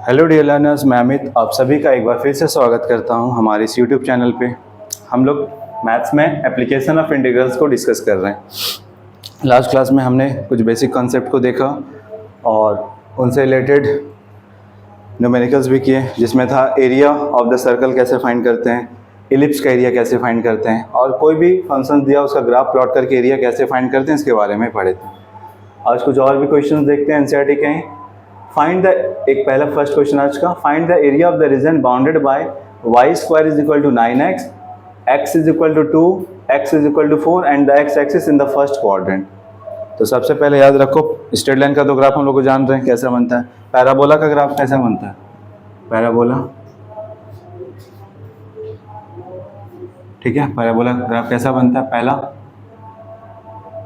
Hello dear learners, मैं अमित आप सभी का एक बार फिर से स्वागत करता हूं हमारे इस यूट्यूब चैनल पे। हम लोग मैथ्स में एप्लीकेशन ऑफ इंटीग्रल्स को डिस्कस कर रहे हैं। लास्ट क्लास में हमने कुछ बेसिक कॉन्सेप्ट को देखा और उनसे रिलेटेड न्यूमेरिकल्स भी किए, जिसमें था एरिया ऑफ द सर्कल कैसे फाइंड करते हैं, इलिप्स का एरिया कैसे फाइंड करते हैं, और कोई भी फंक्शन दिया उसका ग्राफ प्लॉट करके एरिया कैसे फाइंड करते हैं, इसके बारे में पढ़े थे। आज कुछ और भी क्वेश्चन देखते हैं एनसीईआरटी के। फाइंड द एक पहला फर्स्ट क्वेश्चन आज का, find the area of the region bounded by y square is equal to 9x, x is equal to 2, x is equal to 4 and the x axis in the first quadrant. तो सबसे पहले याद रखो, straight line का तो graph हम लोग को जान रहे हैं कैसा बनता है। पैराबोला का ग्राफ कैसा बनता है? पैराबोला, ठीक है, पैराबोला का ग्राफ कैसा बनता है? पहला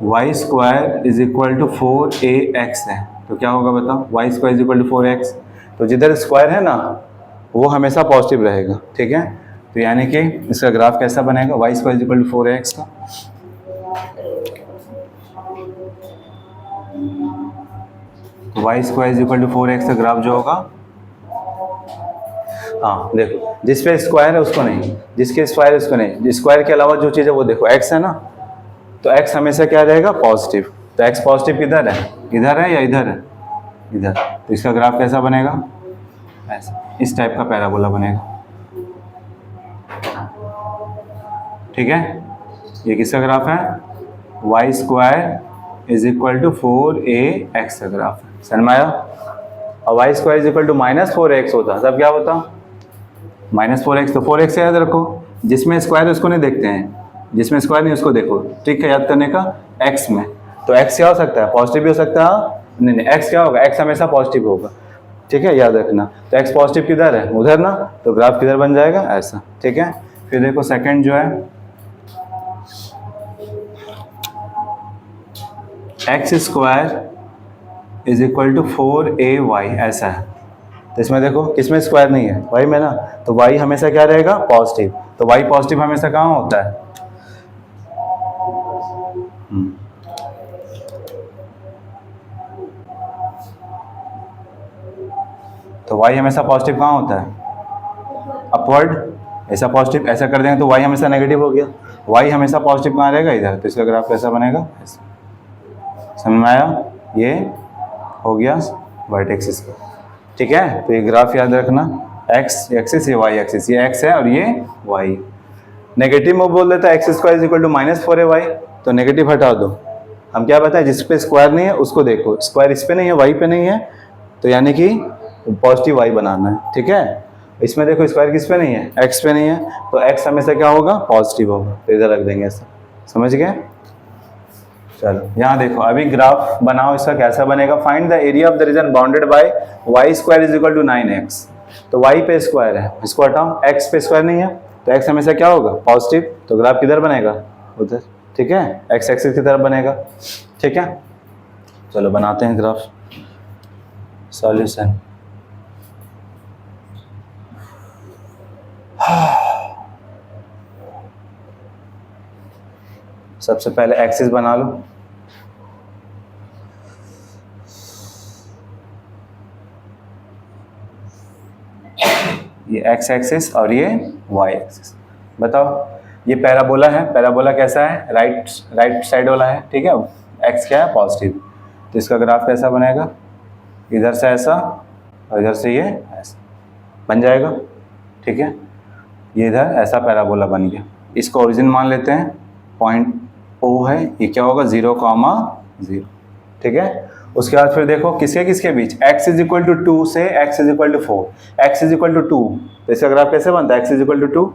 y square is equal to 4ax है, तो क्या होगा बताओ? Y square is equal to 4x, तो जिधर स्क्वायर है ना वो हमेशा पॉजिटिव रहेगा, ठीक है। तो यानी कि इसका ग्राफ कैसा बनेगा? Y square is equal to 4x का। तो y square is equal to 4x का ग्राफ जो होगा, हाँ देखो, जिस पे स्क्वायर है उसको नहीं, जिसके स्क्वायर है उसको नहीं, स्क्वायर के अलावा जो चीज़ है वो देखो x है ना, तो x हमेशा क्या रहेगा? पॉजिटिव। तो x पॉजिटिव किधर है? इधर है या इधर है? इधर। तो इसका ग्राफ कैसा बनेगा? ऐसा, इस टाइप का पैराबोला बनेगा, ठीक है। ये किसका ग्राफ है? Y square is equal to 4ax का ग्राफ है, समझ में आया? और y square is equal to -4x होता तब क्या होता? -4x, तो 4x से याद रखो, जिसमें स्क्वायर है उसको नहीं देखते हैं, जिसमें स्क्वायर नहीं उसको देखो, ठीक है, याद करने का। x में तो x क्या हो सकता है? पॉजिटिव भी हो सकता है, नहीं x क्या होगा? x हमेशा पॉजिटिव होगा, ठीक है, याद रखना। तो x पॉजिटिव किधर है? उधर ना, तो ग्राफ किधर बन जाएगा? ऐसा, ठीक है। फिर देखो सेकंड जो है, x square is equal to 4ay ऐसा है। तो इसमें देखो किसमें स्क्वायर नहीं है? y में ना, तो y हमेशा क्या रहेगा? पॉजिटिव। तो y पॉजिटिव हमेशा कहाँ होता है? तो y हमेशा पॉजिटिव कहाँ होता है? अपवर्ड। ऐसा पॉजिटिव, ऐसा कर देंगे तो y हमेशा नेगेटिव हो गया। y हमेशा पॉजिटिव कहाँ रहेगा? इधर। तो इसका ग्राफ कैसा बनेगा? ऐसा, समझ में आया? ये हो गया वर्टेक्सिस का, ठीक है। तो ये ग्राफ याद रखना, x एक्सिस, ये y एक्सिस, ये x है और ये y। नेगेटिव में बोल देता है x square is equal to -4ay, तो नेगेटिव हटा दो। हम क्या बताएं, जिस पे स्क्वायर नहीं है उसको देखो, स्क्वायर इस पे नहीं है, y पे नहीं है, तो यानी कि पॉजिटिव y बनाना है, ठीक है। इसमें देखो स्क्वायर किस पे नहीं है? x पे नहीं है, तो x हमेशा क्या होगा? पॉजिटिव होगा, तो इधर रख देंगे ऐसा, समझ गए? चलो यहाँ देखो, अभी ग्राफ बनाओ, इसका कैसा बनेगा? Find the area of the region bounded by y square is equal to 9x। तो y पे स्क्वायर है, इसको हटाओ, x पे स्क्वायर नहीं है, तो x हमेशा क्या होगा? पॉजिटिव। तो ग्राफ किधर बनेगा? उधर, ठीक है, x एक्सिस की तरफ बनेगा, ठीक है। चलो बनाते हैं ग्राफ। सॉल्यूशन, सबसे पहले एक्सिस बना लो। ये x एक्सिस और ये y एक्सिस। बताओ, ये पैराबोला है, पैराबोला कैसा है? राइट साइड वाला है, ठीक है। x क्या है? पॉजिटिव। तो इसका ग्राफ कैसा बनेगा? इधर से ऐसा और इधर से ये ऐसा बन जाएगा, ठीक है। ये इधर ऐसा पैराबोला बन गया। इसको ओरिजिन मान लेते हैं, पॉइंट O है, ये क्या होगा? 0,0, ठीक है। उसके बाद फिर देखो किसके किसके बीच, x इज इक्वल टू 2 से x is equal to 4, x is equal to 2, तो इसका ग्राफ कैसे बनता है? x इज इक्वल टू 2,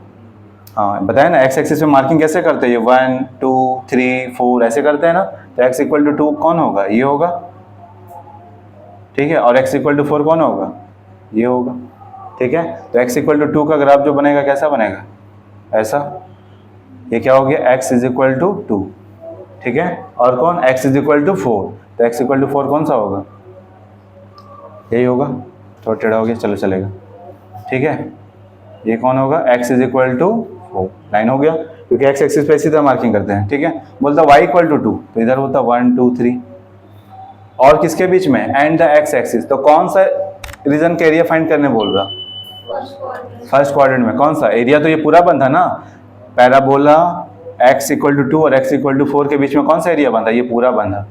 हाँ बताया ना, x एक्सिस में मार्किंग कैसे करते हैं? ये 1 2 3 4 ऐसे करते हैं ना, तो x इक्वल टू 2 कौन होगा? ये होगा, ठीक है। और x इक्वल टू 4 कौन होगा? ये होगा, ठीक है। तो x इक्वल टू 2 का ग्राफ जो बनेगा कैसा बनेगा? ऐसा। ये क्या हो गया? x इज इक्वल टू 2, ठीक है। और कौन? x इज इक्वल टू 4, तो x इक्वल टू 4 कौन सा होगा? यही होगा, थोड़ा टेढ़ा हो गया, चलो चलेगा, ठीक है। ये कौन होगा? x is equal to 4, line हो गया, क्योंकि x एक्सिस पे इसी तरह मार्किंग करते हैं, ठीक है। बोलता y इक्वल टू 2, तो इधर होता 1 2 3, और किसके बीच में? एंड द x एक्सिस, तो कौन सा रीजन का एरिया फाइंड करने बोल रहा? फर्स्ट क्वाड्रेंट में कौन सा एरिया? तो ये पूरा बनता ना, पैराबोला x इक्वल टू 2 और x इक्वल टू 4 के बीच में कौन सा एरिया बनता? ये पूरा बंधा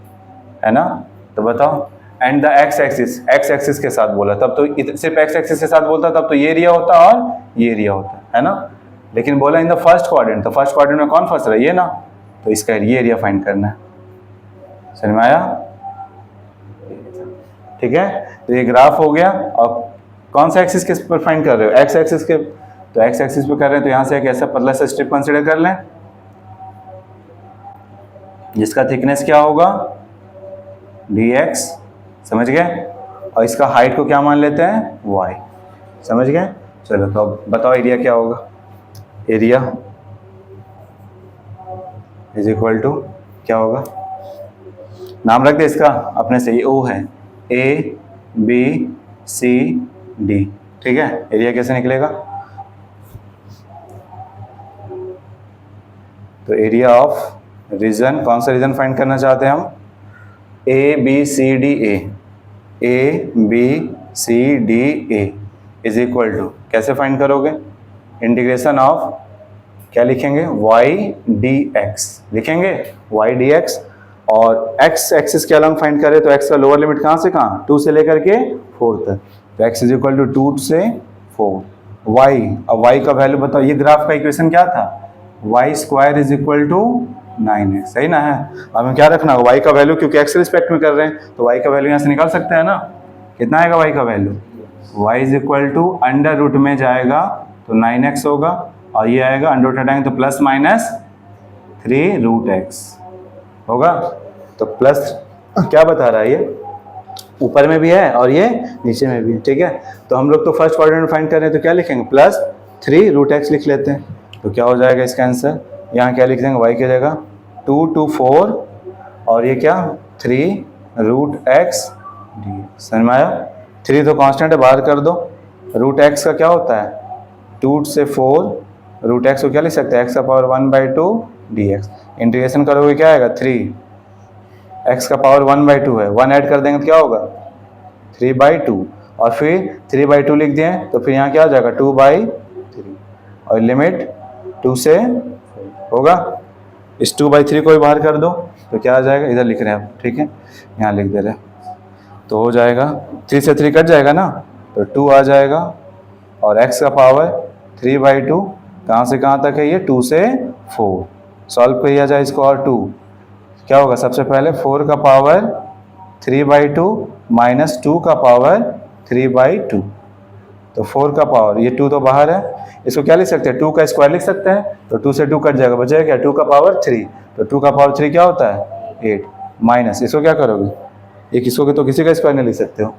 है ना। तो बताओ, एंड द x एक्सिस के साथ बोला, तब तो सिर्फ x एक्सिस के साथ बोलता तब तो ये एरिया होता और ये एरिया होता है ना। लेकिन बोला इन द फर्स्ट क्वाड्रेंट, तो फर्स्ट क्वाड्रेंट में कौन फंस रहा है? ये ना, तो इसका ये एरिया फाइंड करना है। समझ में आया? ठीक है, तो ये ग्राफ हो गया। और कौन सा एक्सिस के पर फाइंड कर रहे हो? x एक्सिस के, तो x एक्सिस पे कर रहे हैं तो यहाँ से एक ऐसा पतला सा स्ट्रिप कंसिडर कर लें जिसका थिकनेस क्या होगा? dx, समझ गए? और इसका हाइट को क्या मान लेते हैं? y, समझ गए? चलो तो अब बताओ एरिया क्या होगा? एरिया इज इक्वल टू क्या होगा? नाम रख दे इसका अपने से, ये O है, A B C D, ठीक है। एरिया कैसे निकलेगा? तो एरिया ऑफ रीजन, कौन सा रीजन फाइंड करना चाहते हैं हम? ABCDA, ABCDA is equal to, कैसे फाइंड करोगे? इंटीग्रेशन ऑफ क्या लिखेंगे? y dx लिखेंगे, y dx। और x एक्सिस के अलग फाइंड करें तो x का लोअर लिमिट कहाँ से कहाँ? 2 से लेकर के 4 तक, तो x इज इक्वल टू 2 से 4। y, अब y का वैल्यू बताओ, ये ग्राफ का इक्वेशन क्या था? y square is equal to 9x, सही ना है। अब हमें क्या रखना होगा? y का वैल्यू, क्योंकि x रिस्पेक्ट में कर रहे हैं तो y का वैल्यू यहाँ से निकाल सकते हैं ना। कितना आएगा y का value? y is equal to under root में जाएगा तो 9x होगा, और ये आएगा अंडर रूट हटाएंगे तो प्लस माइनस 3 रूट x होगा। तो प्लस क्या बता रहा है? ये ऊपर में भी है और ये नीचे में भी है, ठीक है। तो हम लोग तो फर्स्ट क्वाड्रेंट फाइंड कर रहे हैं तो क्या लिखेंगे? प्लस 3 रूट x लिख लेते हैं। तो क्या हो जाएगा इसका आंसर? यहाँ क्या लिख देंगे? y की जगह 2 to 4 और ये क्या 3 रूट x dx। समझ में आया? 3 तो कांस्टेंट है, बाहर कर दो। रूट x का क्या होता है? 2 से 4 रूट x को क्या लिख सकते हैं? x का पावर 1/2 dx। इंटीग्रेशन करोगे क्या आएगा? 3, x का पावर 1/2 है, 1 ऐड कर देंगे तो क्या होगा? 3/2, और फिर 3/2 लिख दिए तो फिर यहाँ क्या हो जाएगा? 2/3, और लिमिट 2 से होगा। इस 2/3 को भी बाहर कर दो तो क्या आ जाएगा? इधर लिख रहे हैं आप, ठीक है, यहाँ लिख दे रहे हैं। तो हो जाएगा 3 से 3 कट जाएगा ना, तो 2 आ जाएगा, और x का पावर 3/2 कहाँ से कहाँ तक है? ये 2 से 4। सॉल्व किया जाए इसको, और 2 क्या होगा? सबसे पहले 4 का पावर 3/2 माइनस 2 का पावर 3/2, तो 4 का पावर, ये 2 तो बाहर है, इसको क्या लिख सकते हैं? 2 का स्क्वायर लिख सकते हैं, तो 2 से 2 कट जाएगा, बचेगा क्या? 2 का पावर 3, तो 2 का पावर 3 क्या होता है? 8, माइनस इसको क्या करोगे? एक इसको तो किसी का स्क्वायर नहीं लिख सकते हो,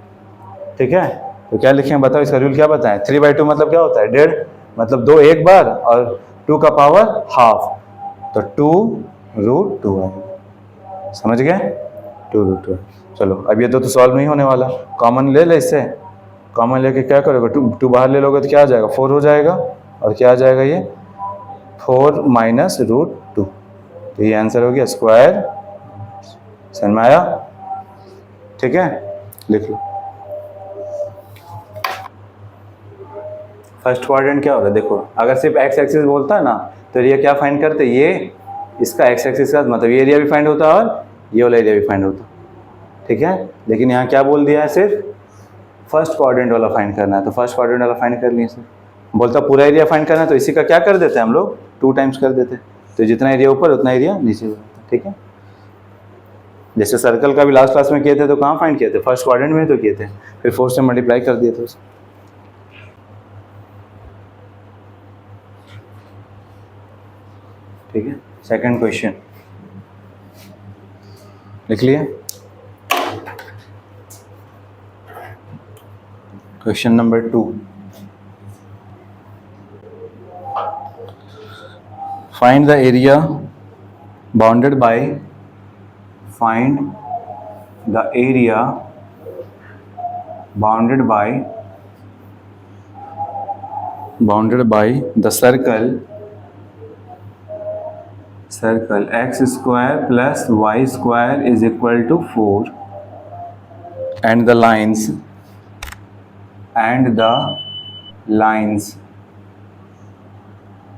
ठीक है। तो क्या लिखें बताओ? इसका रूल क्या बताएं? 3/2 मतलब क्या होता है? 1.5, मतलब 2 एक बार, और 2 का पावर हाफ, तो 2√2 आएगा। समझ गए? 2√2। चलो अब ये तो सॉल्व नहीं होने वाला, कॉमन ले ले इससे। कॉमन लेके क्या करोगे? 2 बाहर ले लोगे तो क्या आ जाएगा? 4 हो जाएगा, और क्या आ जाएगा? ये 4 माइनस √2, तो ये आंसर हो गया स्क्वायर। समझ में आया? ठीक है, लिख लो। फर्स्ट क्वाड्रेंट क्या होता है? देखो, अगर सिर्फ x एक्सिस बोलता है ना तो एरिया क्या फाइंड करते? ये इसका x एक्सिस का मतलब ये एरिया भी फाइंड होता है और ये वाला एरिया भी फाइंड होता है, ठीक है। लेकिन यहाँ क्या बोल दिया है? सिर्फ फर्स्ट क्वाड्रेंट वाला फाइंड करना है, तो फर्स्ट क्वाड्रेंट वाला फाइंड कर लिए। सर बोलता पूरा एरिया फाइंड करना है, तो इसी का क्या कर देते हैं हम लोग? 2 टाइम्स कर देते, तो जितना एरिया ऊपर उतना एरिया नीचे होता है, ठीक है। जैसे सर्कल का भी लास्ट क्लास में किए थे तो कहाँ फाइंड किए थे? फर्स्ट क्वाड्रेंट में तो किए थे, फिर 4 से मल्टीप्लाई कर दिए थे। ठीक है, सेकंड क्वेश्चन लिख लिए। Question number 2, find the area bounded bye, find the area bounded by the circle x square plus y square is equal to 4 and the lines and the lines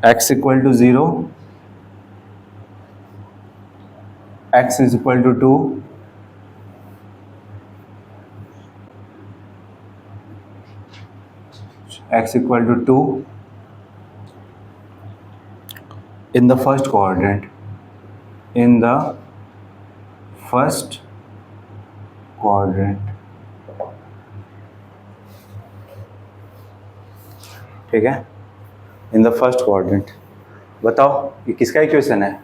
x equal to 0, x is equal to 2, x equal to 2 in the first quadrant, in the first quadrant, ठीक है, इन the first quadrant. बताओ ये किसका equation है?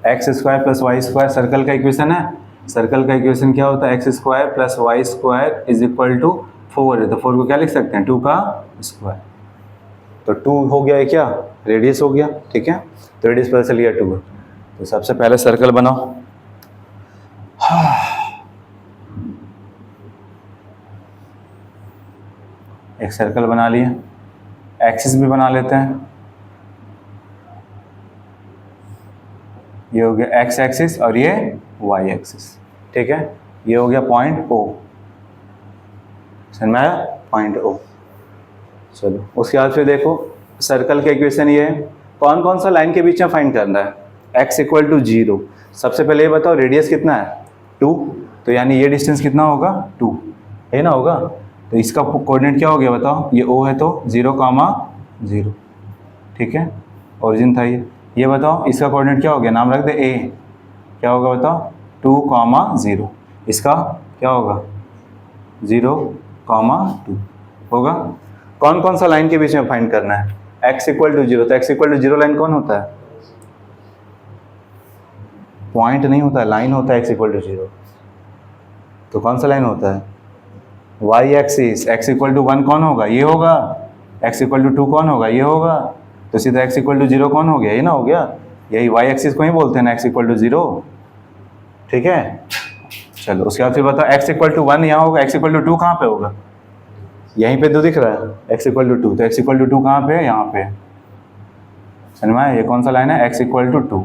X square plus y square circle का equation है। Circle का equation क्या होता है? X square plus y square is equal to 4 है, तो 4 को क्या लिख सकते हैं? 2 का स्क्वायर। तो 2 हो गया है क्या? रेडियस हो गया, ठीक है, तो रेडियस पता चल गया 2 है। तो सबसे पहले सर्कल बनाओ। एक सर्कल बना लिए, एक्सिस भी बना लेते हैं। ये हो गया एक्स एक्सिस और ये वाई एक्सिस, ठीक है। ये हो गया पॉइंट ओ, समझ में आया? Point O. चलो उसके बाद फिर देखो सर्कल के इक्वेशन ये है, कौन कौन सा लाइन के बीच में फाइंड करना है? X equal to 0। सबसे पहले ये बताओ रेडियस कितना है? 2, तो यानी ये डिस्टेंस कितना होगा? 2 है ना, होगा। तो इसका कोऑर्डिनेट क्या हो गया बताओ? ये ओ है तो 0,0, ठीक है, ओरिजिन था ये बताओ इसका कोऑर्डिनेट क्या हो गया? नाम रख दे ए, क्या होगा बताओ? 2,0। इसका क्या होगा? 0,2 होगा। कौन कौन सा लाइन के बीच में फाइंड करना है? x इक्वल टू 0, तो x इक्वल टू 0 लाइन कौन होता है? पॉइंट नहीं होता है, लाइन होता है x इक्वल टू 0। तो कौन सा लाइन होता है? y axis. x equal to 1 कौन होगा? ये होगा। x इक्वल टू 2 कौन होगा? ये होगा। तो सीधा x इक्वल टू 0 कौन हो गया? ये ना हो गया। यही y एक्सिस को ही बोलते हैं ना, x इक्वल टू 0, ठीक है। चलो उसके बाद फिर बताओ x इक्वल टू 1 यहाँ होगा, x इक्वल टू 2 कहाँ पे होगा? यहीं पे 2 दिख रहा है, x इक्वल टू 2, तो x इक्वल टू 2 कहाँ पे है? यहाँ पे। समझ में आया? ये कौन सा लाइन है? x इक्वल टू 2,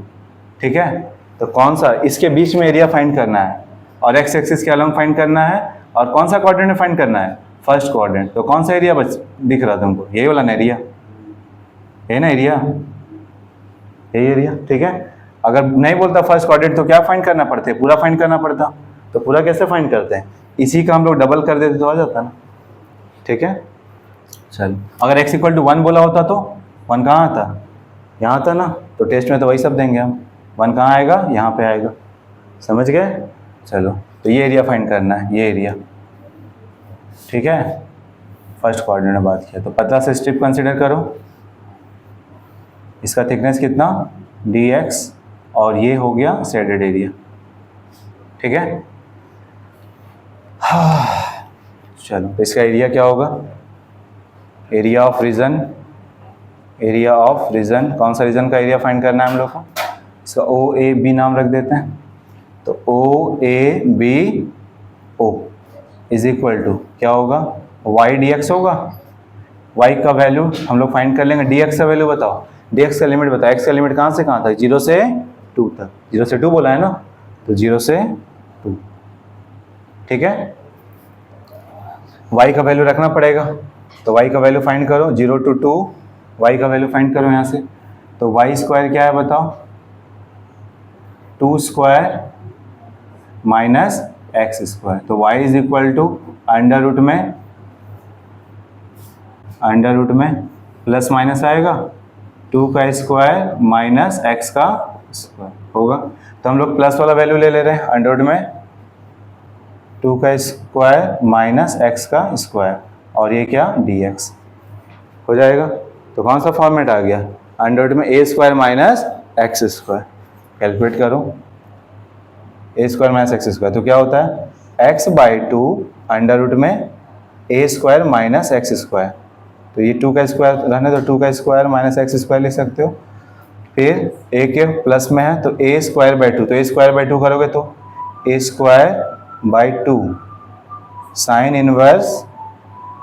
ठीक है। तो कौन सा इसके बीच में एरिया फाइंड करना है और x एक्सिस के अलोंग फाइंड करना है, और कौन सा क्वाड्रेंट में फाइंड करना है? First quadrant. तो कौन सा एरिया दिख रहा तुमको? यही वाला ना एरिया, है ना एरिया, यही एरिया, ठीक है। अगर नहीं बोलता फर्स्ट क्वाड्रेंट तो क्या फाइंड करना पड़ता है? पूरा फाइंड करना पड़ता। तो पूरा कैसे फाइंड करते हैं? इसी का हम लोग डबल कर देते तो आ जाता ना, ठीक है। चल अगर x इक्वल टू 1 बोला होता तो 1 कहाँ आता? यहाँ आता ना। तो टेस्ट में तो वही सब देंगे हम, 1 कहाँ आएगा? यहाँ पे आएगा। समझ गए? चलो तो ये एरिया फाइंड करना है, ये एरिया, ठीक है। फर्स्ट क्वाड्रेंट में बात किया तो पतला से स्ट्रिप कंसिडर करो। इसका थिकनेस कितना? dx, और ये हो गया शेडेड एरिया, ठीक है। चलो तो इसका एरिया क्या होगा? Area of region, area of region, कौन सा रीजन का एरिया फाइंड करना है हम लोग को? इसका ओ ए बी नाम रख देते हैं। तो O A B O is equal to क्या होगा? वाई डी एक्स होगा। वाई का वैल्यू हम लोग फाइंड कर लेंगे। डी एक्स का वैल्यू बताओ, डी एक्स का लिमिट बताओ। एक्स का लिमिट कहाँ से कहाँ तक? 0 से 2 तक। 0 से 2 बोला है ना, तो 0 से 2, ठीक है। y का वैल्यू रखना पड़ेगा, तो y का वैल्यू फाइंड करो। 0 to 2 y का वैल्यू फाइंड करो यहाँ से। तो y स्क्वायर क्या है बताओ? 2 स्क्वायर माइनस एक्स स्क्वायर। तो y is equal to under root में प्लस माइनस आएगा, 2 का स्क्वायर माइनस x का स्क्वायर होगा। तो हम लोग प्लस वाला वैल्यू ले रहे हैं अंडर रूट में, 2 का स्क्वायर माइनस x का स्क्वायर, और ये क्या? dx हो जाएगा। तो कौन सा फॉर्मेट आ गया? अंडर रूट में a square minus x square. Calculate करो, a square minus x square, तो क्या होता है? x/2 अंडर रूट में a square minus x square. तो ये 2 का स्क्वायर रहने तो 2 का स्क्वायर माइनस एक्स स्क्वायर लिख सकते हो। फिर a के प्लस में है तो a स्क्वायर बाई 2, तो a स्क्वायर बाई 2 करोगे तो a square by 2 sine inverse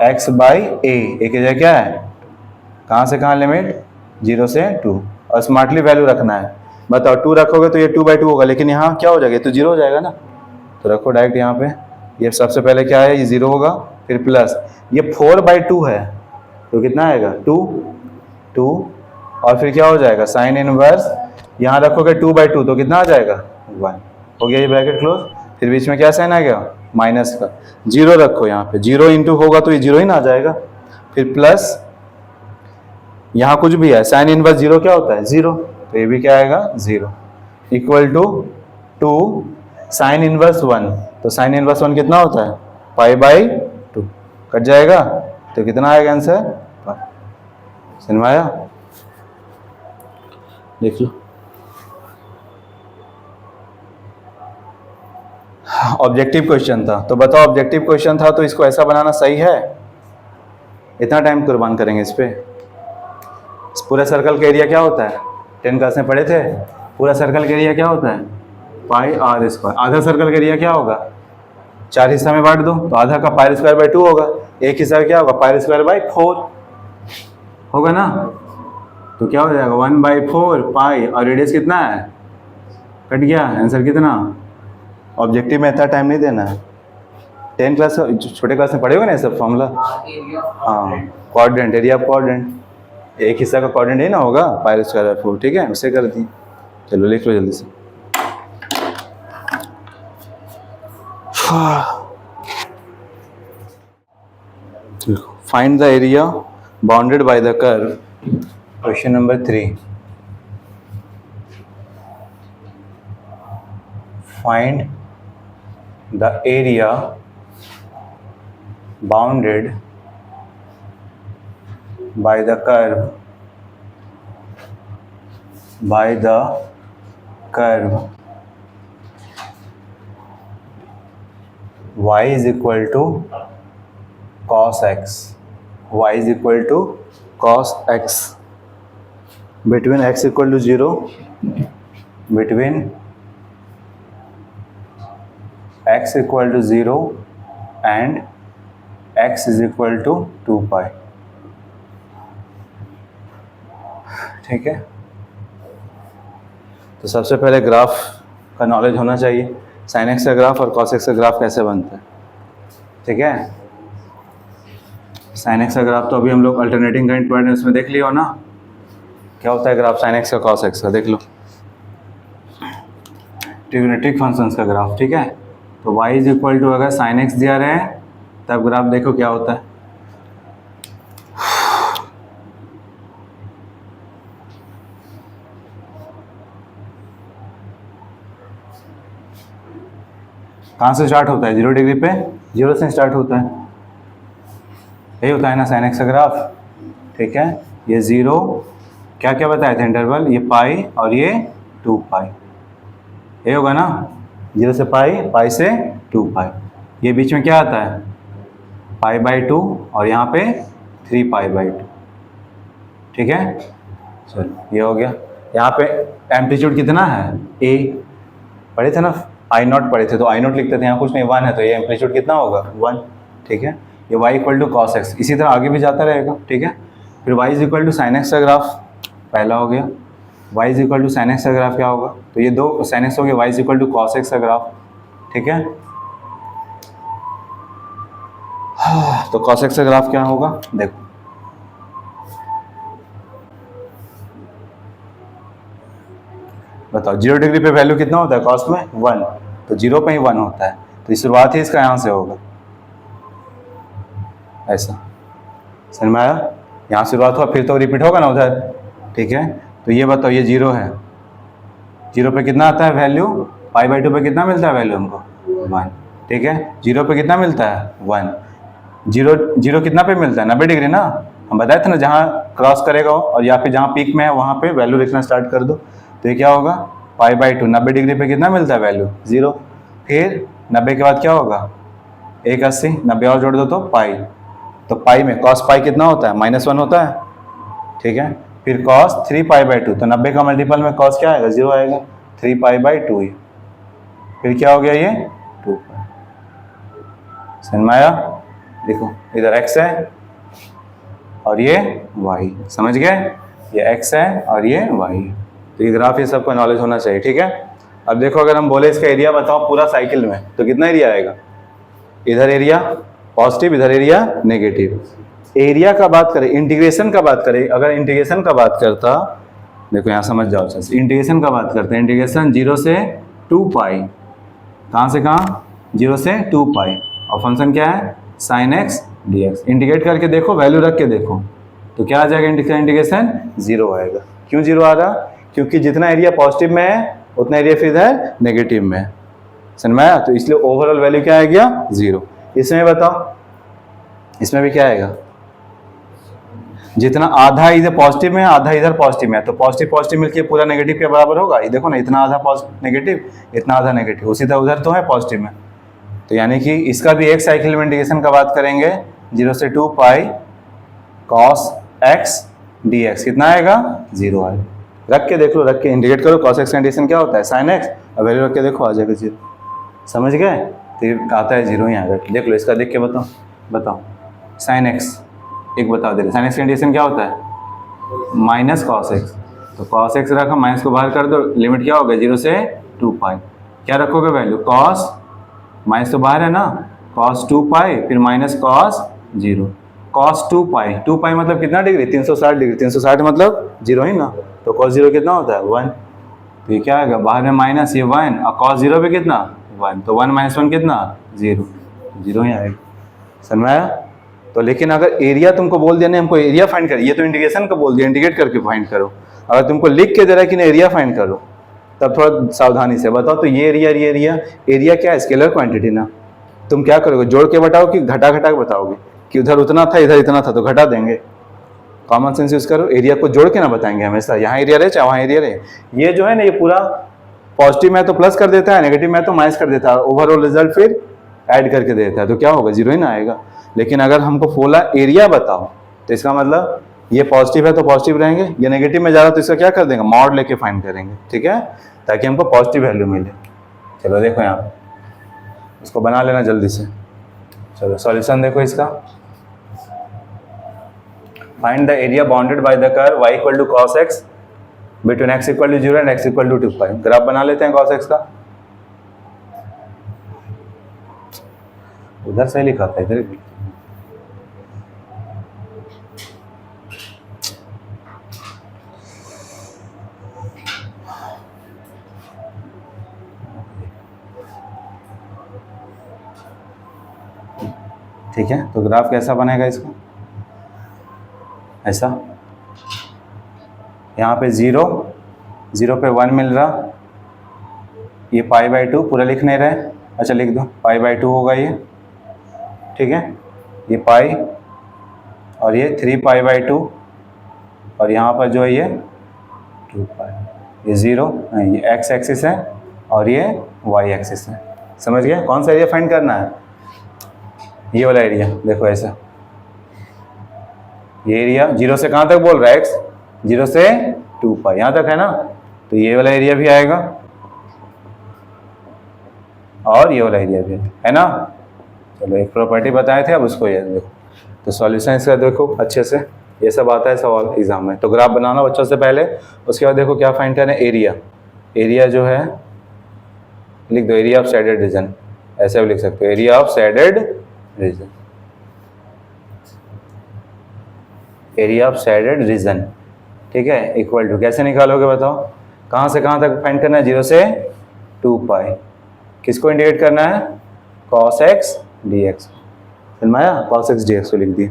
x by a की जगह क्या है? कहाँ से कहाँ लिमिट? 0 से 2, और स्मार्टली वैल्यू रखना है। बताओ 2 रखोगे तो ये 2/2 होगा, लेकिन यहाँ क्या हो जाएगा? तो 0 हो जाएगा ना। तो रखो डायरेक्ट यहाँ पे। ये सबसे पहले क्या है? ये 0 होगा, फिर प्लस, ये 4/2 है तो कितना आएगा 2 और फिर क्या हो जाएगा साइन इनवर्स, यहाँ रखोगे 2/2 तो कितना आ जाएगा 1, हो गया ये ब्रैकेट क्लोज। फिर बीच में क्या साइन आ गया माइनस का, 0 रखो यहाँ पे, 0 इंटू होगा तो ये 0 ही ना आ जाएगा। फिर प्लस यहाँ कुछ भी है, साइन इनवर्स 0 क्या होता है 0, तो ये भी क्या आएगा 0, इक्वल टू 2 साइन इनवर्स 1, तो साइन इनवर्स 1 कितना होता है π/2, कट जाएगा तो कितना आएगा आंसर, समझ में आया, देख लो। ऑब्जेक्टिव क्वेश्चन था, तो बताओ ऑब्जेक्टिव क्वेश्चन था तो इसको ऐसा बनाना सही है, इतना टाइम कुर्बान करेंगे इस पे। इस पूरे सर्कल का एरिया क्या होता है, 10 क्लास में पढ़े थे, पूरा सर्कल का एरिया क्या होता है πr²। आधा सर्कल का एरिया क्या होगा, 4 हिस्सा में बांट दो तो आधा का πr²/2 होगा, एक हिस्सा क्या होगा πr²/4 होगा ना, तो क्या हो जाएगा 1/4 पाई, और रेडियस कितना है, कट गया आंसर कितना। ऑब्जेक्टिव में इतना टाइम नहीं देना है, 10 क्लास छोटे क्लास में पढ़े होगा ना ये सब फॉर्मूला। हाँ क्वाड्रेंट, एरिया ऑफ क्वाड्रेंट, एक हिस्सा का क्वाड्रेंट ही ना होगा πr²/4, ठीक है उसे कर दी। चलो लिख लो जल्दी से। Find the area bounded by the curve, question number 3। Find the area bounded by the curve y is equal to cos x, y is equal to cos x, between x equal to 0, between x equal to 0 and x is equal to 2 pi, ठीक है। तो सबसे पहले graph का knowledge होना चाहिए, sign x का graph और कॉस एक्स का ग्राफ कैसे बनता है, ठीक है। साइन एक्स का ग्राफ तो अभी हम लोग अल्टरनेटिंग करंट पढ़ने उसमें देख लियो ना, क्या होता है ग्राफ साइन एक्स का कॉस एक्स का, देख लो ट्रिग्नोमेट्रिक फंक्शंस का ग्राफ, ठीक है। तो y इज इक्वल टू, अगर साइन एक्स दिया रहे तब ग्राफ देखो क्या होता है, कहाँ से स्टार्ट होता है 0 डिग्री पे, 0 से स्टार्ट होता है, यही होता है ना साइन एक्स का ग्राफ, ठीक है। ये 0 क्या क्या बताए थे इंटरवल, ये पाई और ये 2 पाई, ये होगा ना 0 से पाई, पाई से 2 पाई, ये बीच में क्या आता है π/2 और यहाँ पे 3 π/2, ठीक है। चलो ये हो गया। यहाँ पे एम्पलीट्यूड कितना है a, पढ़े थे ना I0 पढ़े थे, तो I0 लिखते थे, यहाँ कुछ नहीं 1 है तो ये एम्पलीट्यूड कितना होगा 1, ठीक है। ये y equal to cos x, इसी तरह आगे भी जाता रहेगा, ठीक है। फिर y is equal to sine x का ग्राफ पहला हो गया, y is equal to sine x का ग्राफ क्या होगा, तो ये 2 साइन एक्स हो गया, y is equal to cos x का ग्राफ, ठीक है। तो कॉस एक्स का ग्राफ क्या होगा, देखो बताओ 0 डिग्री पे वैल्यू कितना होता है कॉस में 1, तो 0 पे ही 1 होता है, तो शुरुआत ही इसका यहाँ से होगा, ऐसा समझ में आया। यहाँ शुरुआत हुआ फिर तो रिपीट होगा ना उधर, ठीक है। तो ये बताओ ये 0 है, 0 पे कितना आता है वैल्यू, π/2 पे कितना मिलता है वैल्यू हमको 1, ठीक है। 0 पे कितना मिलता है 1, 0 कितना पे मिलता है 90 डिग्री ना, हम बताए थे ना जहाँ क्रॉस करेगा और या फिर जहाँ पीक में है वहाँ पे वैल्यू लिखना स्टार्ट कर दो, तो ये क्या होगा π/2, 90 डिग्री पे कितना मिलता है वैल्यू 0, फिर 90 के बाद क्या होगा 180, 90 और जोड़ दो तो पाई, तो पाई में cos पाई कितना होता है -1 होता है, ठीक है। फिर cos 3 π/2, तो 90 का मल्टीपल में cos क्या आएगा 0 आएगा, 3 π/2 ही, फिर क्या हो गया ये 2 पाई, समझ में आया। देखो इधर x है और ये y, समझ गए, ये x है और ये y है, तो ये ग्राफ ये सबका नॉलेज होना चाहिए, ठीक है। अब देखो अगर हम बोले इसका एरिया बताओ पूरा साइकिल में तो कितना एरिया आएगा, इधर एरिया पॉजिटिव, इधर एरिया नेगेटिव। एरिया का बात करें, इंटीग्रेशन का बात करें, अगर इंटीग्रेशन का बात करता, देखो यहाँ समझ जाओ अच्छे से, इंटीग्रेशन का बात करते हैं, इंटीग्रेशन 0 से 2 पाई, कहाँ से कहाँ, 0 से 2 पाई, और फंक्शन क्या है sin x dx। इंटीग्रेट करके देखो, वैल्यू रख के देखो, तो क्या आ जाएगा इंटीग्रेशन, 0 आएगा। क्यों 0 आ रहा, क्योंकि जितना एरिया पॉजिटिव में है उतना एरिया फिर इधर नेगेटिव में है, समझ में आया, तो इसलिए ओवरऑल वैल्यू क्या आ गया, 0। इसमें बताओ, इसमें भी क्या आएगा, जितना आधा इधर पॉजिटिव में है आधा इधर पॉजिटिव में है, तो पॉजिटिव पॉजिटिव मिलके पूरा नेगेटिव के बराबर होगा। ये देखो ना, इतना आधा नेगेटिव, इतना आधा नेगेटिव, उसी तरह उधर तो है पॉजिटिव में, तो यानी कि इसका भी एक साइकिल में इंटीग्रेशन का बात करेंगे, 0 से 2 पाई cos x dx, कितना आएगा, 0 आएगा। रख के देख लो, रख के इंटीग्रेट करो, cos x का इंटीग्रेशन क्या होता है, sin x, और वैल्यू रख के देखो आ जाएगा 0, समझ गए, तो आता है 0 ही आएगा। देख लो इसका, देख के बताओ, बताओ sin x, एक बताओ दे, sin x का इंटीग्रेशन क्या होता है, माइनस cos x, तो cos x रखा, माइनस को बाहर कर दो, लिमिट क्या होगा 0 से 2 पाई, क्या रखोगे वैल्यू, cos, माइनस तो बाहर है ना, cos 2 पाई, फिर माइनस cos 0, cos 2 पाई, 2 पाई मतलब कितना डिग्री, 360 डिग्री, 360 मतलब 0 ही ना, तो cos 0 कितना होता है 1, तो ये क्या आएगा, बाहर में माइनस, ये 1, और cos 0 पे कितना 1, तो 1 - 1 कितना 0, 0 ही आएगा, समझ में आया। तो लेकिन अगर एरिया तुमको बोल दिया नहीं, हमको एरिया फाइंड करिए, ये तो इंटीग्रेशन का बोल दिया, इंटीग्रेट करके फाइंड करो। अगर तुमको लिख के दे रहा है कि नहीं एरिया फाइंड करो, तब थोड़ा सावधानी से बताओ, तो ये एरिया, ये एरिया, एरिया क्या है, स्केलर क्वांटिटी ना, तुम क्या करोगे, जोड़ के बताओ कि घटा घटा के बताओगे, कि उधर उतना था इधर इतना था, तो घटा देंगे, कॉमन सेंस यूज करो, एरिया को जोड़ के ना बताएंगे हमेशा, यहाँ एरिया रहे चाहे वहाँ एरिया रहे। ये जो है ना, ये पूरा पॉजिटिव में तो प्लस कर देता है, नेगेटिव में तो माइनस कर देता है, ओवरऑल रिजल्ट फिर ऐड करके देता है, तो क्या होगा 0 ही ना आएगा। लेकिन अगर हमको बोला एरिया बताओ, तो इसका मतलब ये पॉजिटिव है तो पॉजिटिव रहेंगे, ये नेगेटिव में जा रहा तो इसका क्या कर देंगे, मॉड लेके फाइंड करेंगे, ठीक है, ताकि हमको पॉजिटिव वैल्यू मिले। चलो देखो यहाँ पे, इसको बना लेना जल्दी से। चलो सॉल्यूशन देखो इसका, find the area bounded by the curve y equal to cos x between x equal to 0 and x equal to 2 pi. Graph बना लेते हैं cos x का, उधर से लिखा था इधर, ठीक है। तो ग्राफ कैसा बनेगा इसका, ऐसा, यहाँ पे 0 पे 1 मिल रहा, ये π/2 पूरा लिख नहीं रहे, अच्छा लिख दो, π/2 होगा ये, ठीक है, ये पाई, और ये 3 π/2, और यहाँ पर जो है ये 2 पाई, ये 0, ये x एक्सिस है और ये y एक्सिस है, समझ गया। कौन सा एरिया फाइंड करना है, ये वाला एरिया, देखो ऐसा, ये एरिया 0 से कहाँ तक बोल रहा है x, 0 से 2 पाई, यहाँ तक है ना, तो ये वाला एरिया भी आएगा और ये वाला एरिया भी है ना। चलो एक प्रॉपर्टी बताए थे, अब उसको ये देखो, तो सॉल्यूशन इसका देखो अच्छे से, ये सब आता है सवाल एग्जाम में। तो ग्राफ बनाना बच्चों से पहले, उसके बाद देखो क्या फाइंड करना है, एरिया, एरिया जो है लिख दो, एरिया ऑफ शेडेड रीजन, ऐसे भी लिख सकते हो, area of shaded region, area of shaded region, ठीक है, इक्वल टू, कैसे निकालोगे बताओ, कहाँ से कहाँ तक फाइंड करना है, 0 से 2 पाई, किसको इंडिकेट करना है, cos x dx, समझाया, cos x dx को लिख दिया।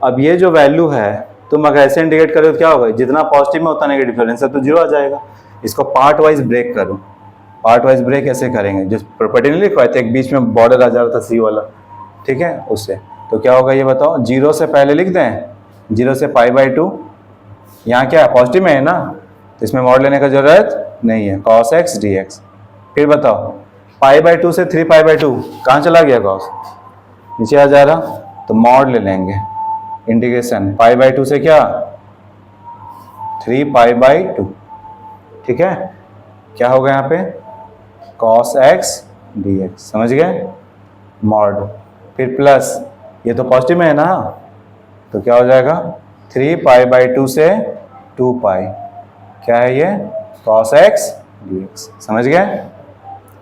अब ये जो वैल्यू है तुम अगर ऐसे इंडिकेट करो तो क्या होगा, जितना पॉजिटिव में उतना नेगेटिव डिफरेंस है, तो 0 आ जाएगा। इसको पार्ट वाइज ब्रेक करो, पार्ट वाइज ब्रेक ऐसे करेंगे, जो प्रॉपर्टी नहीं लिखवाए थे, एक बीच में बॉर्डर आ जा रहा था सी वाला, ठीक है, उससे, तो क्या होगा ये बताओ, 0 से पहले लिख दें, 0 से π/2, यहाँ क्या है पॉजिटिव में है ना, तो इसमें मॉड लेने का जरूरत नहीं है, cos x dx, फिर बताओ π/2 से 3 π/2 कहाँ चला गया, cos नीचे आ जा रहा, तो मॉड ले लेंगे, इंटीग्रेशन π/2 से क्या 3 π/2, ठीक है, क्या होगा यहाँ पे cos x dx, समझ गए, मॉड, फिर प्लस, ये तो पॉजिटिव में है ना, तो क्या हो जाएगा 3 π/2 से 2 पाई, क्या है ये cos x dx, समझ गए।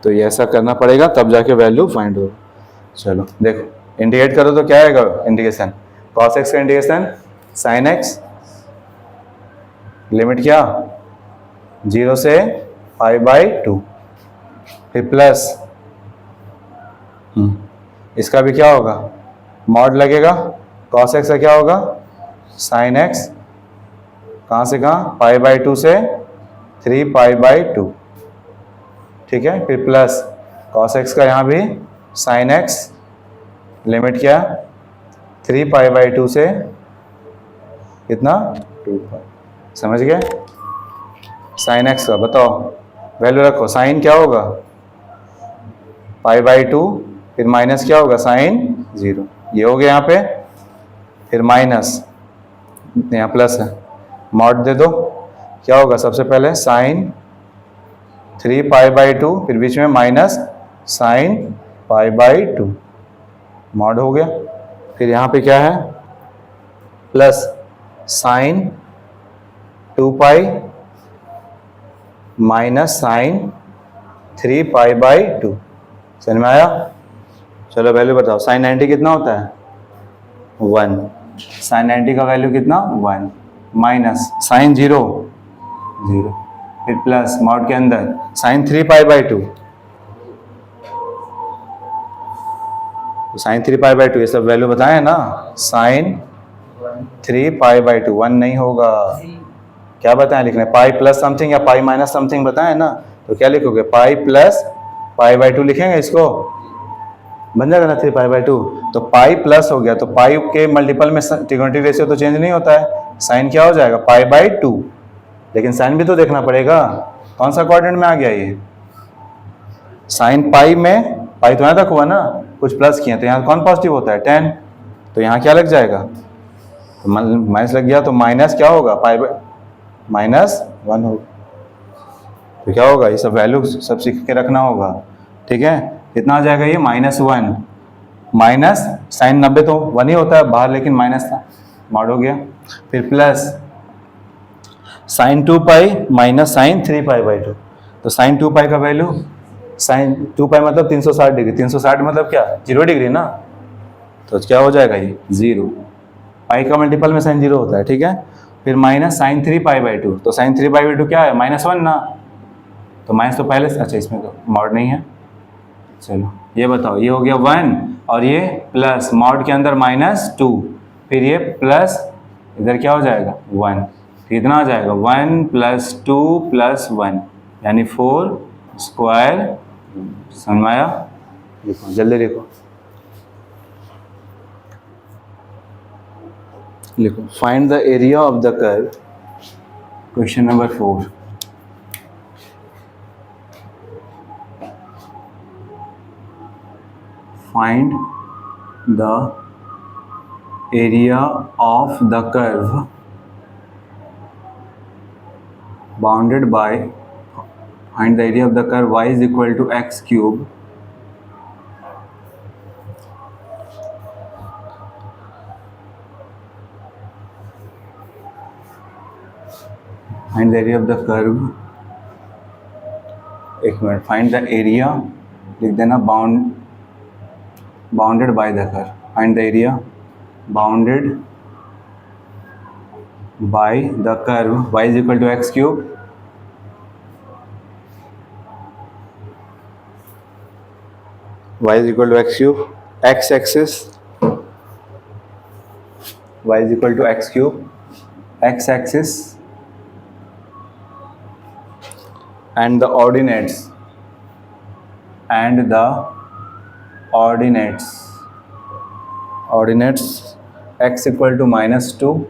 तो ये ऐसा करना पड़ेगा, तब जाके वैल्यू फाइंड होगा। चलो देखो इंटीग्रेट करो तो क्या आएगा इंटीग्रेशन, cos x का इंटीग्रेशन sin x, लिमिट क्या 0 से π/2, फिर प्लस इसका भी क्या होगा मॉड लगेगा, cos x का क्या होगा sin x, कहाँ से कहाँ π/2 से 3π/2, ठीक है। फिर प्लस cos x का यहाँ भी sin x, लिमिट क्या 3π/2 से कितना 2π, समझ गए। sin x का बताओ वैल्यू रखो, साइन क्या होगा π/2, फिर माइनस क्या होगा sin 0, ये हो गया यहाँ पे, फिर माइनस यहाँ प्लस है, मॉड दे दो, क्या होगा सबसे पहले sin 3π/2, फिर बीच में माइनस sin π/2, मॉड हो गया। फिर यहाँ पे क्या है प्लस sin 2π माइनस sin 3π/2, समझ में आया। चलो वैल्यू बताओ, sin 90 कितना होता है 1, sin 90 का वैल्यू कितना 1, माइनस sin 0 0, फिर प्लस मॉड के अंदर sin 3π/2, तो sin 3π/2 ये सब वैल्यू बताए ना, sin 3π/2 1 नहीं होगा, क्या बताएं लिखने, पाई प्लस समथिंग या पाई माइनस समथिंग बताएं ना, तो क्या लिखोगे पाई प्लस π/2 लिखेंगे, इसको बन जाएगा ना 3π/2, तो पाई प्लस हो गया, तो पाई के मल्टीपल में ट्रिगोनोमेट्रिक रेशियो तो चेंज नहीं होता है, साइन क्या हो जाएगा π/2, लेकिन साइन भी तो देखना पड़ेगा कौन सा क्वाड्रेंट में आ गया ये, साइन पाई में पाई तो यहाँ तक हुआ ना, कुछ प्लस किए तो यहाँ कौन पॉजिटिव होता है 10, तो यहाँ क्या लग जाएगा, तो माइनस लग गया, तो माइनस क्या होगा -1 होगा, तो क्या होगा ये सब वैल्यू सब सीख के रखना होगा, ठीक है। कितना आ जाएगा ये -1, माइनस साइन 90 तो 1 ही होता है बाहर, लेकिन माइनस था, मॉड हो गया। फिर प्लस साइन 2π माइनस साइन 3π/2, तो साइन 2π का वैल्यू, साइन 2π मतलब 360 डिग्री, 360 मतलब क्या 0 डिग्री ना, तो क्या हो जाएगा ये 0, पाई का मल्टीपल में साइन 0 होता है, ठीक है। फिर माइनस साइन 3π/2, तो साइन 3π/2 क्या है -1 ना, तो माइनस तो पहले से, अच्छा इसमें तो मॉड नहीं है, चलो ये बताओ, ये हो गया 1 और ये प्लस मॉड के अंदर -2, फिर ये प्लस इधर क्या हो जाएगा 1, कितना आ जाएगा 1 + 2 + 1 यानी 4 स्क्वायर, समझ में आया, लिखो जल्दी लिखो, लिखो find the area of the curve, question number 4, find the area of the curve bounded by, find the area of the curve y is equal to x cube find the area of the curve, एक minute, find the area लिख देना, bounded by the curve, find the area bounded by the curve y is equal to x cube, y is equal to x cube, x axis y is equal to x cube, x axis and the ordinates x equal to -2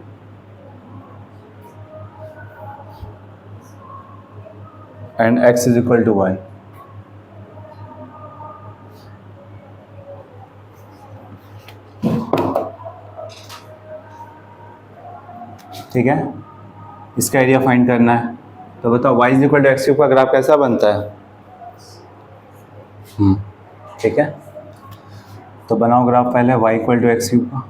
and x is equal to y, ठीक है। इसका area find करना है, तो बताओ y is equal to x cube का graph कैसा बनता है, ठीक है। तो बनाओ ग्राफ पहले y equal to x cube का,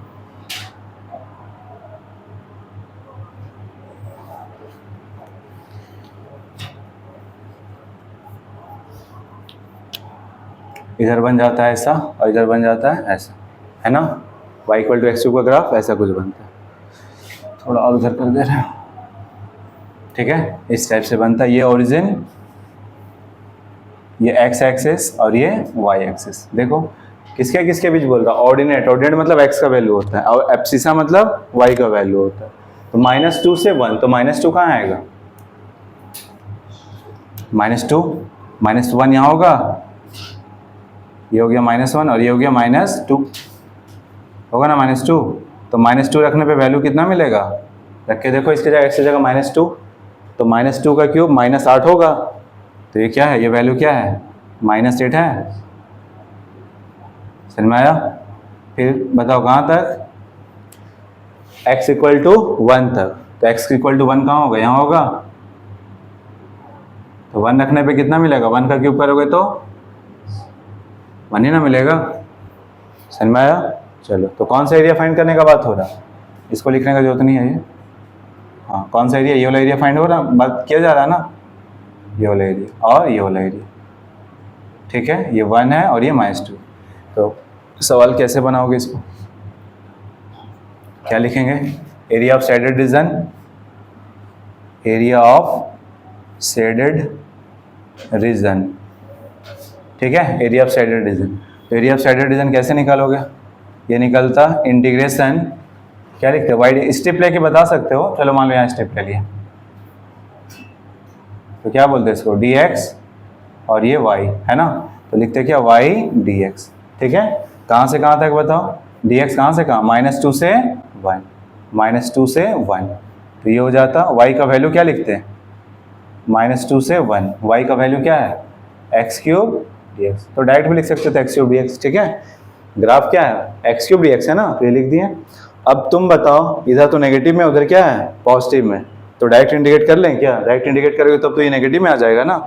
इधर बन जाता है ऐसा और इधर बन जाता है ऐसा, है ना। y equal to x cube का ग्राफ ऐसा कुछ बनता है। थोड़ा और उधर कर दे रहे हैं, ठीक है, इस टाइप से बनता है। ये ओरिजिन, ये x एक्सिस और ये y एक्सिस। देखो किसके किसके बीच बोल रहा, ऑर्डिनेट, ऑर्डिनेट मतलब x का वैल्यू होता है और एब्सिसा मतलब y का वैल्यू होता है। तो -2 से 1, तो -2 कहाँ आएगा, -2, -1 यहाँ होगा, ये हो गया -1 और ये हो गया -2, होगा ना -2। तो -2 रखने पे वैल्यू कितना मिलेगा, रख के देखो इसकी जगह, x की जगह -2, तो -2 का क्यूब -8 होगा। तो ये क्या है, ये वैल्यू क्या है, -8 है। समझ में आया। फिर बताओ कहाँ तक, x इक्वल टू 1 तक। तो x इक्वल टू 1 कहाँ होगा, यहाँ होगा। तो 1 रखने पे कितना मिलेगा, 1 का क्यूब करोगे तो 1 ही ना मिलेगा। समझ में आया। चलो, तो कौन सा एरिया फाइंड करने का बात हो रहा, इसको लिखने का जरूरत नहीं है ये। हाँ, कौन सा एरिया, ये वाला एरिया फाइंड हो रहा, बात किया जा रहा है ना, ये वाला एरिया और ये वाला एरिया, ठीक है। ये 1 है और ये -2। तो सवाल कैसे बनाओगे इसको, क्या लिखेंगे, area of shaded region, area of shaded region, ठीक है, एरिया ऑफ शेडेड रीजन। तो एरिया ऑफ शेडेड रीजन कैसे निकालोगे, ये निकलता इंटीग्रेशन, क्या लिखते हो, वाइड स्टेप लेके बता सकते हो। चलो मान लो यहाँ स्टेप ले लिया, तो क्या बोलते हैं इसको, dx और ये y है ना। तो लिखते क्या, y dx, ठीक है। कहाँ से कहाँ तक बताओ, dx कहाँ से कहाँ, -2 से 1, -2 से 1। तो ये हो जाता, y का वैल्यू क्या लिखते हैं, -2 से 1, y का वैल्यू क्या है, x³ dx। तो डायरेक्ट भी लिख सकते थे x³ dx, ठीक है। ग्राफ क्या है, x³ dx है ना, तो ये लिख दिए। अब तुम बताओ, इधर तो नेगेटिव में, उधर क्या है, पॉजिटिव में, तो डायरेक्ट इंडिकेट कर लें क्या, डायरेक्ट इंडिकेट करोगे तब तो ये नेगेटिव में आ जाएगा ना।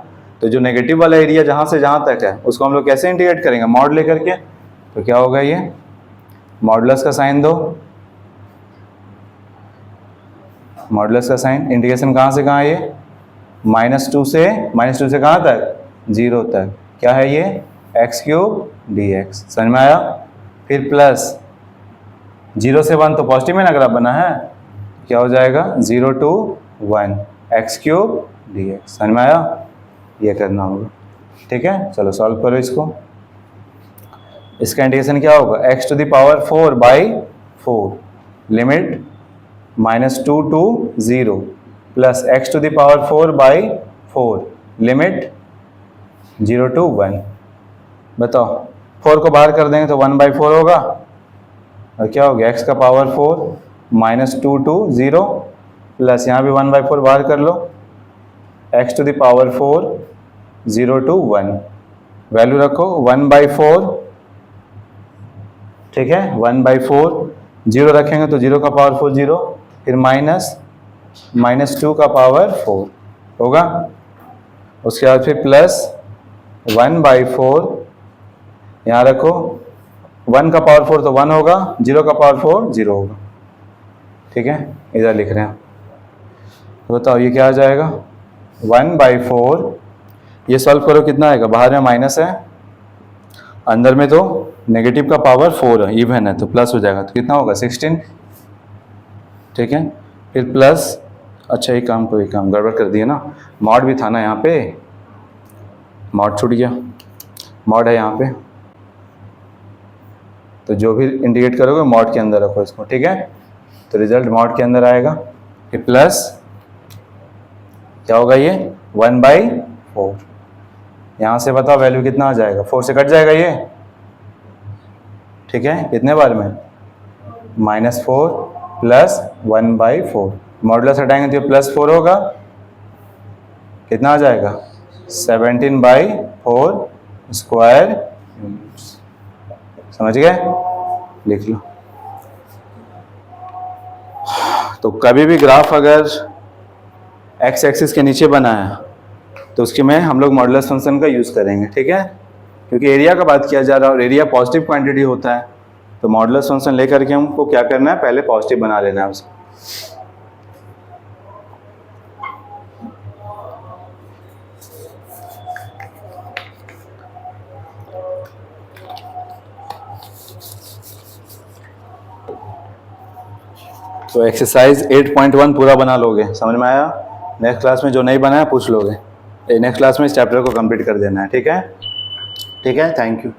तो जो नेगेटिव वाला एरिया जहाँ से जहाँ तक है उसको हम लोग कैसे इंडिकेट करेंगे, मॉड लेकर के। तो क्या होगा, ये मॉडुलस का साइन दो, मॉडुलस का साइन, इंडिकेशन कहाँ से कहाँ, ये -2 से कहाँ तक, 0 तक, क्या है ये, x³ dx। समझ में आया। फिर प्लस 0 से 1 तो पॉजिटिव में ना ग्राफ बना है, क्या हो जाएगा 0 to 1 x³ dx। समझ में आया, ये करना होगा, ठीक है। चलो सॉल्व करो इसको। इसका इंटीग्रेशन क्या होगा, x⁴/4 limit -2 to 0 plus x⁴/4 limit 0 to 1। बताओ 4 को बाहर कर देंगे तो 1/4 होगा, और क्या हो गया, x का पावर 4 -2 to 0 प्लस यहाँ भी 1/4 बाहर कर लो, x⁴ 0 to 1, वैल्यू रखो 1/4, ठीक है, 1/4, 0 रखेंगे तो 0 का पावर 4 0, फिर -2 का पावर 4 होगा। उसके बाद फिर प्लस 1/4, यहाँ रखो, 1 का पावर 4 तो 1 होगा, 0 का पावर 4 0 होगा, ठीक है। इधर लिख रहे हैं, तो बताओ ये क्या आ जाएगा, 1/4, ये सॉल्व करो कितना आएगा, बाहर में माइनस है, अंदर में तो नेगेटिव का पावर 4 है, इवन है तो प्लस हो जाएगा, तो कितना होगा 16, ठीक है। फिर प्लस, अच्छा ये काम गड़बड़ कर दिया ना, मॉड भी था ना यहाँ पे, मॉड छूट गया, मॉड है यहाँ पे, तो जो भी इंडिकेट करोगे मॉड के अंदर रखो इसको, ठीक है। तो रिजल्ट मॉड के अंदर आएगा, फिर प्लस क्या होगा, ये 1/4, यहाँ से बताओ वैल्यू कितना आ जाएगा, 4 से कट जाएगा ये, ठीक है। कितने बार में, -4 प्लस 1/4, मॉडुलस हटाएंगे तो +4 होगा, कितना आ जाएगा 17/4 स्क्वायर यूनिट्स। समझ गए, लिख लो। तो कभी भी ग्राफ अगर x एक्सिस के नीचे बना है तो उसके में हम लोग मॉडुलस फंक्शन का यूज़ करेंगे, ठीक है, क्योंकि एरिया का बात किया जा रहा है और एरिया पॉजिटिव क्वांटिटी होता है, तो मॉडुलस फंक्शन लेकर के हमको क्या करना है, पहले पॉजिटिव बना लेना है उसको। तो एक्सरसाइज 8.1 पूरा बना लोगे, समझ में आया। नेक्स्ट क्लास में जो नहीं बनाया पूछ लोगे, नेक्स्ट क्लास में इस चैप्टर को कंप्लीट कर देना है, ठीक है। ठीक है, थैंक यू।